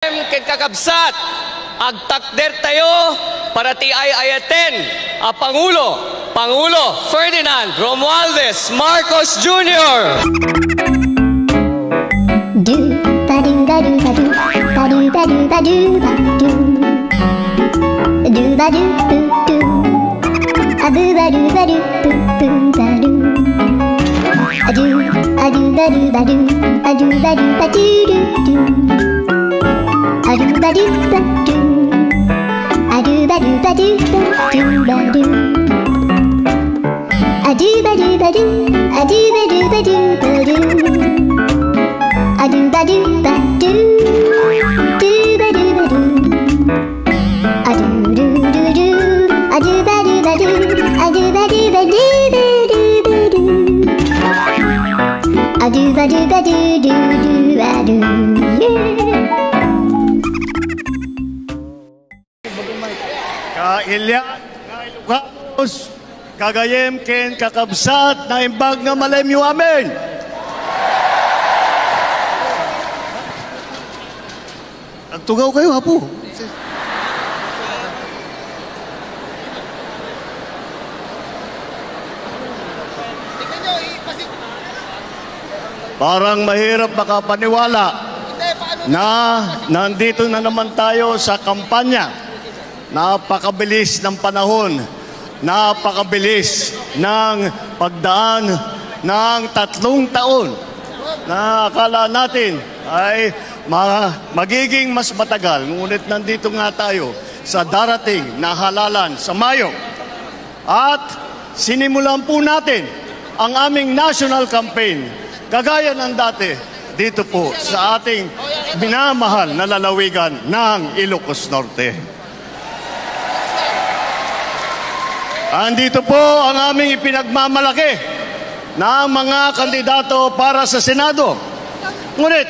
Ken kakabsat, agtakder tayo para ti ay ayaten a Pangulo Ferdinand Romualdez Marcos Jr. Kailyan, Ilocos, kagayem ken kakabsat na imbag nga malemyo amen. Nagtugaw kayo, Apo. Parang mahirap makapaniwala na nandito na naman tayo sa kampanya. Napakabilis ng panahon, napakabilis ng pagdaan ng 3 taon na akala natin ay magiging mas matagal. Ngunit nandito nga tayo sa darating na halalan sa Mayo. At sinimulan po natin ang aming national campaign, kagaya ng dati, dito po sa ating minamahal na lalawigan ng Ilocos Norte. Andito po ang aming ipinagmamalaki na mga kandidato para sa Senado. Ngunit,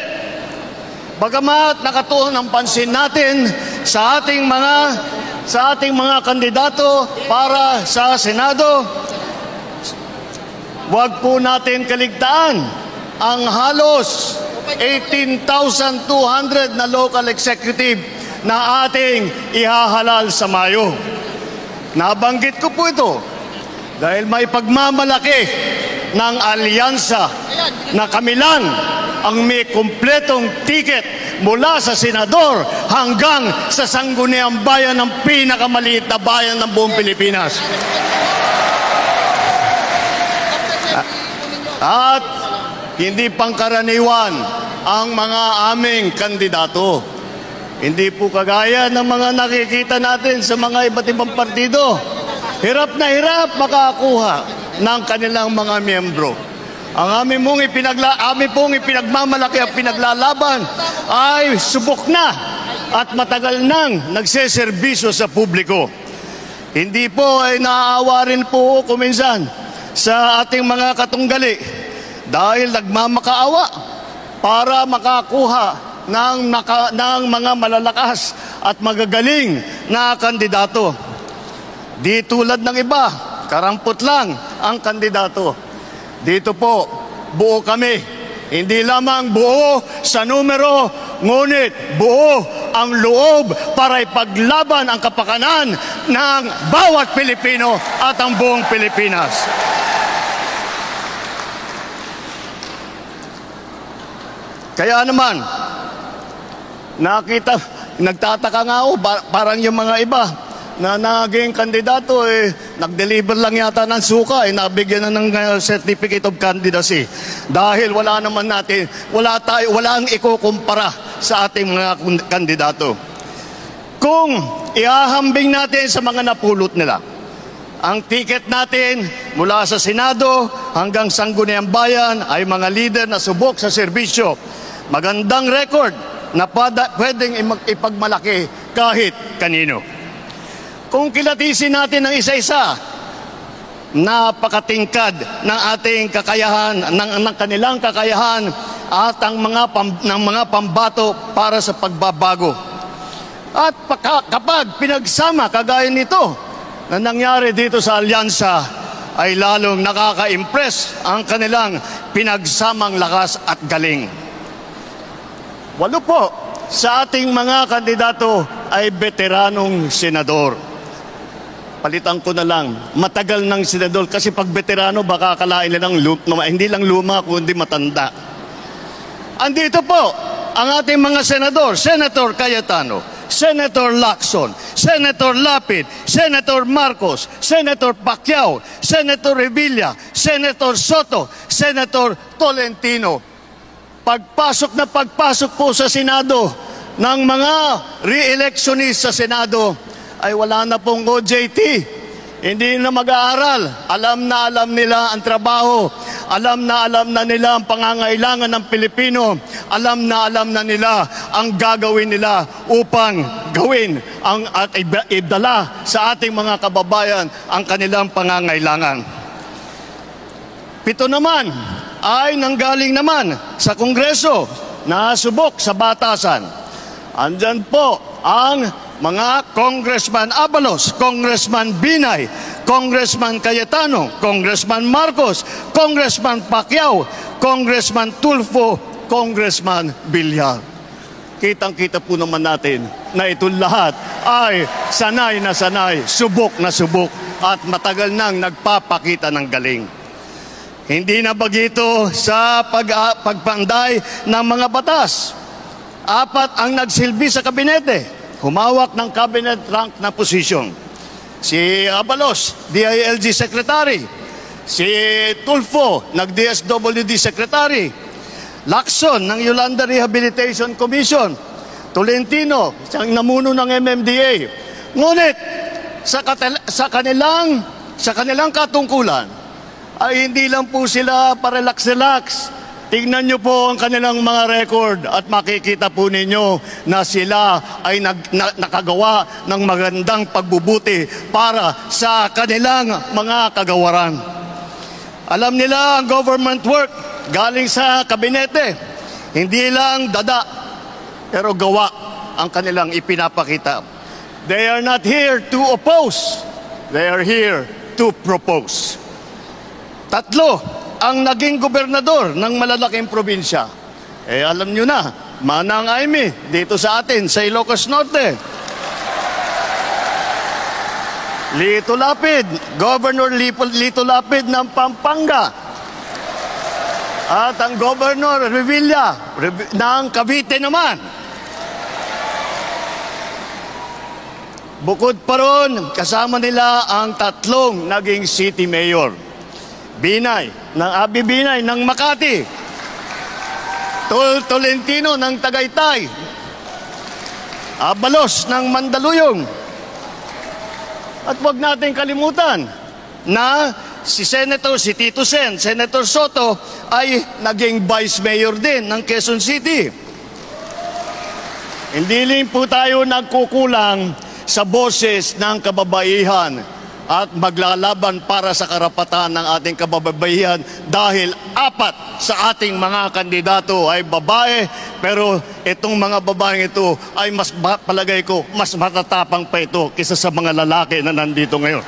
bagamat nakatuon ang pansin natin sa ating mga kandidato para sa Senado, huwag po natin kaligtaan ang halos 18,200 na local executive na ating ihahalal sa Mayo. Nabanggit ko po ito dahil may pagmamalaki ng alyansa na kami lang ang may kumpletong tiket mula sa senador hanggang sa sangguniang bayan ng pinakamaliit na bayan ng buong Pilipinas. At hindi pangkaraniwan ang mga aming kandidato. Hindi po kagaya ng mga nakikita natin sa mga iba't ibang partido. Hirap na hirap makakuha ng kanilang mga miyembro. Ang aming pong ipinagmamalaki at pinaglalaban ay subok na at matagal nang nagseserbisyo sa publiko. Hindi po ay naaawa rin po kuminsan sa ating mga katunggali dahil nagmamakaawa para makakuha ng mga malalakas at magagaling na kandidato. Di tulad ng iba, karampot lang ang kandidato. Dito po, buo kami. Hindi lamang buo sa numero, ngunit buo ang loob para ipaglaban ang kapakanan ng bawat Pilipino at ang buong Pilipinas. Kaya naman, nagtataka nga ako, parang yung mga iba na naging kandidato, nag-deliver lang yata ng suka, nabigyan na ng certificate of candidacy. Dahil wala ang ikukumpara sa ating mga kandidato. Kung ihahambing natin sa mga napulot nila, ang ticket natin mula sa Senado hanggang Sangguniang Bayan ay mga leader na subok sa serbisyo. Magandang record na pwedeng ipagmalaki kahit kanino. Kung kilatisin natin ng isa-isa, napakatingkad ng ating kakayahan, ng kanilang kakayahan at ang mga pambato para sa pagbabago. At kapag pinagsama kagaya nito na nangyari dito sa alyansa, ay lalong nakaka-impress ang kanilang pinagsamang lakas at galing. 8 po sa ating mga kandidato ay veteranong senador. Palitan ko na lang, matagal ng senador kasi pag veterano baka akalain nilang hindi lang luma kundi matanda. Andito po ang ating mga senador, Senator Cayetano, Senator Lacson, Senator Lapid, Senator Marcos, Senator Pacquiao, Senator Revilla, Senator Soto, Senator Tolentino. Pagpasok po sa Senado ng mga re-electionist sa Senado ay wala na pong OJT. Hindi na mag-aaral. Alam nila ang trabaho. Alam na nila ang pangangailangan ng Pilipino. Alam na nila ang gagawin nila upang gawin at idala sa ating mga kababayan ang kanilang pangangailangan. 7 naman ay nanggaling naman sa Kongreso na subok sa batasan. Andyan po ang mga Congressman Abalos, Congressman Binay, Congressman Cayetano, Congressman Marcos, Congressman Pacquiao, Congressman Tulfo, Congressman Villar. Kitang-kita po naman natin na itong lahat ay sanay na sanay, subok na subok at matagal nang nagpapakita ng galing. Hindi na bagito sa pagpanday ng mga batas. 4 ang nagsilbi sa kabinete, humawak ng cabinet rank na posisyon. Si Abalos, DILG Secretary. Si Tulfo, nag-DSWD Secretary. Lacson, ng Yolanda Rehabilitation Commission. Tolentino, siyang namuno ng MMDA. Ngunit, sa kanilang katungkulan, ay hindi lang po sila parelax-relax. Tingnan nyo po ang kanilang mga record at makikita po ninyo na sila ay nakagawa ng magandang pagbubuti para sa kanilang mga kagawaran. Alam nila ang government work galing sa kabinete. Hindi lang dada, pero gawa ang kanilang ipinapakita. They are not here to oppose. They are here to propose. 3 ang naging gobernador ng malalaking probinsya. Alam nyo na, Manang Aimee, dito sa atin, sa Ilocos Norte. Lito Lapid, Governor Lito Lapid ng Pampanga. At ang Governor Revilla ng Cavite naman. Bukod pa ron, kasama nila ang 3 naging city mayor. Binay, Abi Binay ng Makati. Tolentino ng Tagaytay. Abalos ng Mandaluyong. At huwag natin kalimutan na si Tito Sen, Senator Soto ay naging Vice Mayor din ng Quezon City. Hindi rin po tayo nagkukulang sa boses ng kababaihan at maglalaban para sa karapatan ng ating kababaihan dahil 4 sa ating mga kandidato ay babae, pero itong mga babaeng ito ay palagay ko mas matatapang pa ito kaysa sa mga lalaki na nandito ngayon.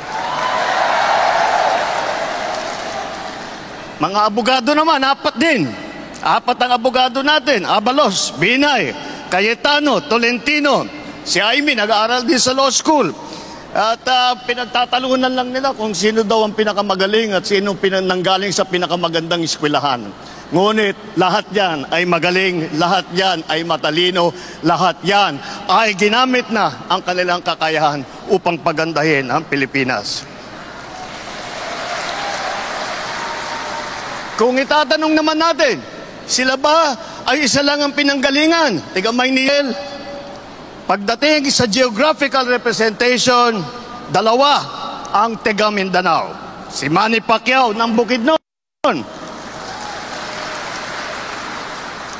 Mga abogado naman, 4 din. 4 ang abogado natin: Abalos, Binay, Cayetano, Tolentino. Si Aimee nag-aaral din sa law school. At pinagtatalunan lang nila kung sino daw ang pinakamagaling at sino nanggaling sa pinakamagandang eskwelahan. Ngunit lahat yan ay magaling, lahat yan ay matalino, lahat yan ay ginamit na ang kanilang kakayahan upang pagandahin ang Pilipinas. Kung itatanong naman natin, sila ba ay isa lang ang pinanggalingan? Tiga Maynil. Pagdating sa geographical representation, 2 ang taga Mindanao. Si Manny Pacquiao ng Bukidnon,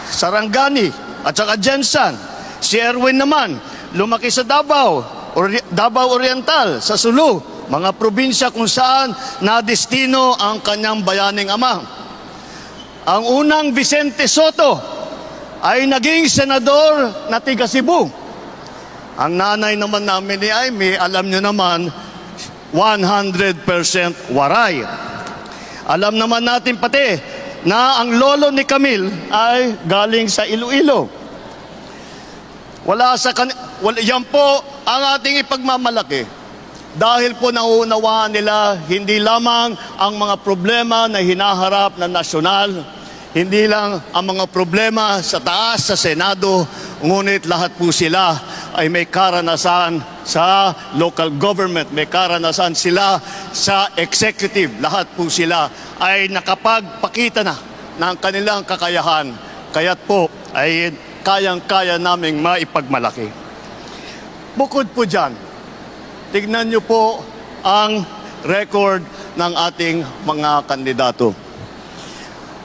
Sarangani at saka Jensan. Si Erwin naman, lumaki sa Davao Oriental, sa Sulu, mga probinsya kung saan nadestino ang kanyang bayaning ama. Ang unang Vicente Soto ay naging senador na tiga Cebu. Ang nanay naman namin ni Aimee, alam nyo naman, 100% waray. Alam naman natin pati na ang lolo ni Camille ay galing sa Iloilo. Yan po ang ating ipagmamalaki. Dahil po nauunawaan nila hindi lamang ang mga problema na hinaharap ng nasyonal, hindi lang ang mga problema sa taas, sa Senado, ngunit lahat po sila ay may karanasan sa local government, may karanasan sila sa executive. Lahat po sila ay nakapagpakita na ng kanilang kakayahan. Kaya't po ay kayang-kaya naming maipagmalaki. Bukod po dyan, tignan niyo po ang record ng ating mga kandidato.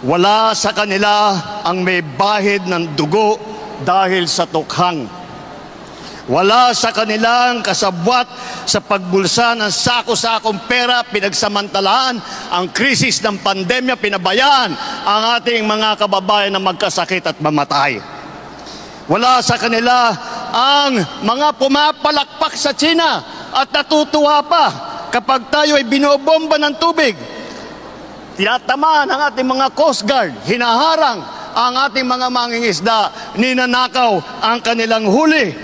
Wala sa kanila ang may bahid ng dugo dahil sa tukhang. Wala sa kanilang kasabwat sa pagbulsa ng sako-sakong pera, pinagsamantalaan ang krisis ng pandemya, pinabayaan ang ating mga kababayan na magkasakit at mamatay. Wala sa kanila ang mga pumapalakpak sa China at natutuwa pa kapag tayo ay binobomba ng tubig. Tinatamaan ang ating mga Coast Guard, hinaharang ang ating mga mangingisda, ninanakaw ang kanilang huli.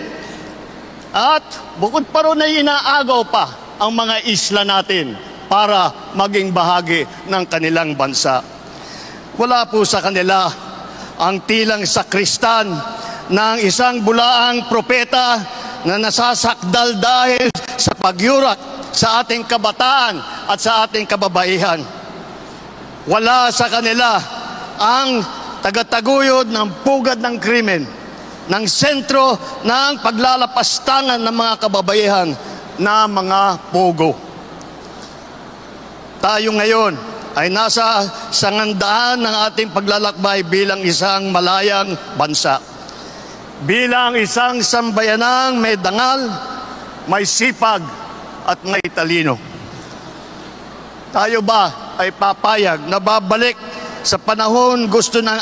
At bukod pa ron ay inaagaw pa ang mga isla natin para maging bahagi ng kanilang bansa. Wala po sa kanila ang tilang sakristan ng isang bulaang propeta na nasasakdal dahil sa pagyurak sa ating kabataan at sa ating kababaihan. Wala sa kanila ang tagataguyod ng pugad ng krimen, ng sentro ng paglalapastangan ng mga kababaihan na mga pogo. Tayo ngayon ay nasa sangandaan ng ating paglalakbay bilang isang malayang bansa. Bilang isang sambayanang may dangal, may sipag at may talino. Tayo ba ay papayag na babalik sa panahon gusto ng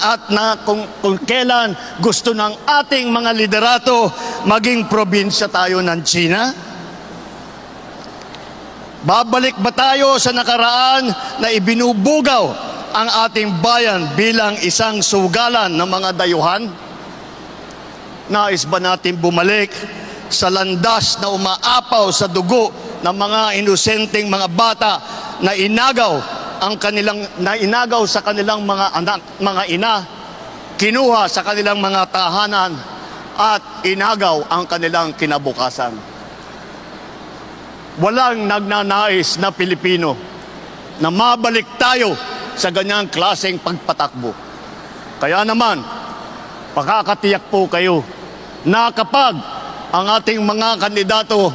kung kailan gusto ng ating mga liderato maging probinsya tayo ng China? Babalik ba tayo sa nakaraan na ibinubugaw ang ating bayan bilang isang sugalan ng mga dayuhan? Nais ba natin bumalik sa landas na umaapaw sa dugo ng mga inosenteng mga bata na inagaw sa kanilang mga anak, mga ina, kinuha sa kanilang mga tahanan at inagaw ang kanilang kinabukasan? Walang nagnanais na Pilipino na mabalik tayo sa ganyang klaseng pagpatakbo. Kaya naman, pakakatiyak po kayo na kapag ang ating mga kandidato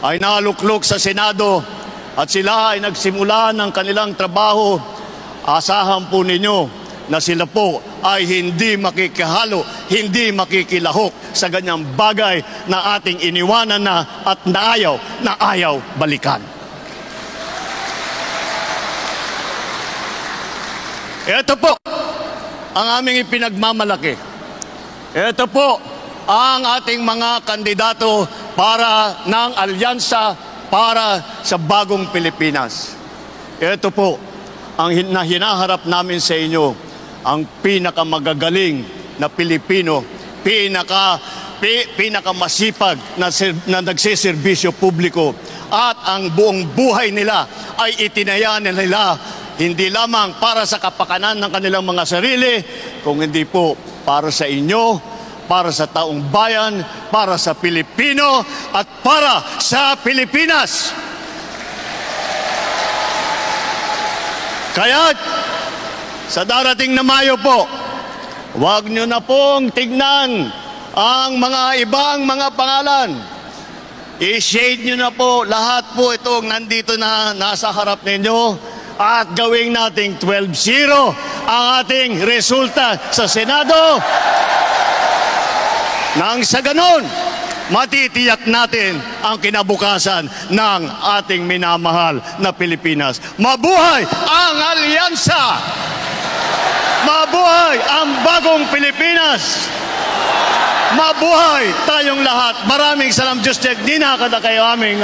ay naluklok sa Senado at sila ay nagsimula ng kanilang trabaho, asahan po ninyo na sila po ay hindi makikihalo, hindi makikilahok sa ganyang bagay na ating iniwanan na at na ayaw balikan. Ito po ang aming ipinagmamalaki. Ito po ang ating mga kandidato para ng alyansa para sa bagong Pilipinas. Ito po ang hinaharap namin sa inyo, ang pinakamagagaling na Pilipino, pinakamasipag na nagsiservisyo publiko, at ang buong buhay nila ay itinaya nila hindi lamang para sa kapakanan ng kanilang mga sarili, kung hindi po para sa inyo, para sa taong bayan, para sa Pilipino, at para sa Pilipinas. Kaya sa darating na Mayo po, huwag nyo na pong tignan ang mga ibang mga pangalan. I-shade nyo na po lahat po itong nandito na nasa harap ninyo at gawing nating 12-0 ang ating resulta sa Senado. Nang sa ganon, matitiyak natin ang kinabukasan ng ating minamahal na Pilipinas. Mabuhay ang alyansa! Mabuhay ang bagong Pilipinas! Mabuhay tayong lahat! Maraming salamat, Diyos. Di na kada kayo aming